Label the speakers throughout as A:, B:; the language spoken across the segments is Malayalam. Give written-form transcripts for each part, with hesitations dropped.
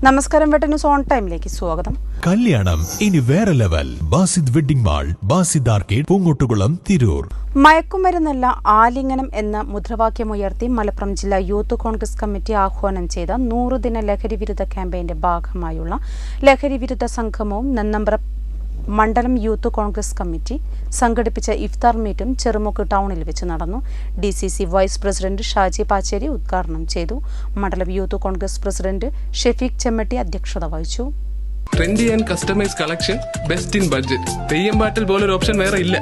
A: നമസ്കാരം, വെട്ട ന്യൂസ് ഓൺ ടൈമിലേക്ക് സ്വാഗതം.
B: കല്യാണം ഇനി വേറെ level. Basid wedding mall, Basid arcade, Poongottukulam, Tirur.
A: മയക്കുമരുന്നല്ല ആലിംഗനം എന്ന മുദ്രാവാക്യമുയർത്തി മലപ്പുറം ജില്ലാ യൂത്ത് കോൺഗ്രസ് കമ്മിറ്റി ആഹ്വാനം ചെയ്ത 100 ദിന ലഹരി വിരുദ്ധ ക്യാമ്പയിന്റെ ഭാഗമായുള്ള ലഹരി വിരുദ്ധ സംഗമവും നന്നമ്പ്ര മണ്ഡലം യൂത്ത് കോൺഗ്രസ് കമ്മിറ്റി സംഘടിപ്പിച്ച ഇഫ്താർ മീറ്റും ചെറുമുക്ക് ടൗണിൽ വെച്ച് നടന്നു. DCC vice president Shaji Pacheri ഉദ്ഘാടനം ചെയ്തു. മണ്ഡലം youth Congress president Shefeeq Chemmatti അധ്യക്ഷത വഹിച്ചു.
C: Trendy and customise collection, best in budget. തെയ്യം പാട്ടിൽ പോലൊരു ഓപ്ഷൻ വേറെ ഇല്ല.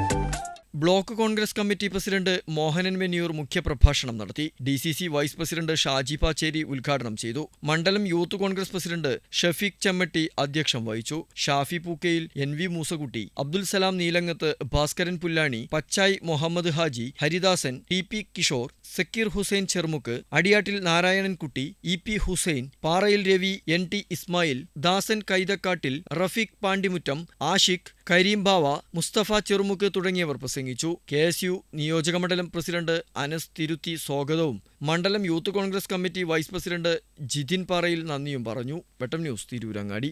D: Block Congress committee president Mohanan Venniyoor മുഖ്യപ്രഭാഷണം നടത്തി. DCC vice president Shaji Pacheri ഉദ്ഘാടനം ചെയ്തു. മണ്ഡലം youth Congress president Shafeeq Chemmatti അധ്യക്ഷം വഹിച്ചു. Shafi Pookkayil, NV Moosakutty, Abdul Salam നീലങ്ങത്ത്, Bhaskaran Pullani, പച്ചായി Muhammad Haji, Haridasan, TP Kishore, Zakir Hussain Cherumukku, അടിയാട്ടിൽ Narayanankutty, EP Hussain, പാറയിൽ രവി, NT ഇസ്മായിൽ, ദാസൻ കൈതക്കാട്ടിൽ, റഫീഖ് പാണ്ടിമുറ്റം, ആഷിഖ്, കരീം ബാവ, മുസ്തഫ ചെറുമുക്ക് തുടങ്ങിയവർ പ്രസംഗിച്ചു. KSU നിയോജകമണ്ഡലം പ്രസിഡന്റ് അനസ് തിരുത്തി സ്വാഗതവും മണ്ഡലം youth Congress committee vice president Jithin Parayil നന്ദിയും പറഞ്ഞു. വെട്ടം ന്യൂസ്, തിരൂരങ്ങാടി.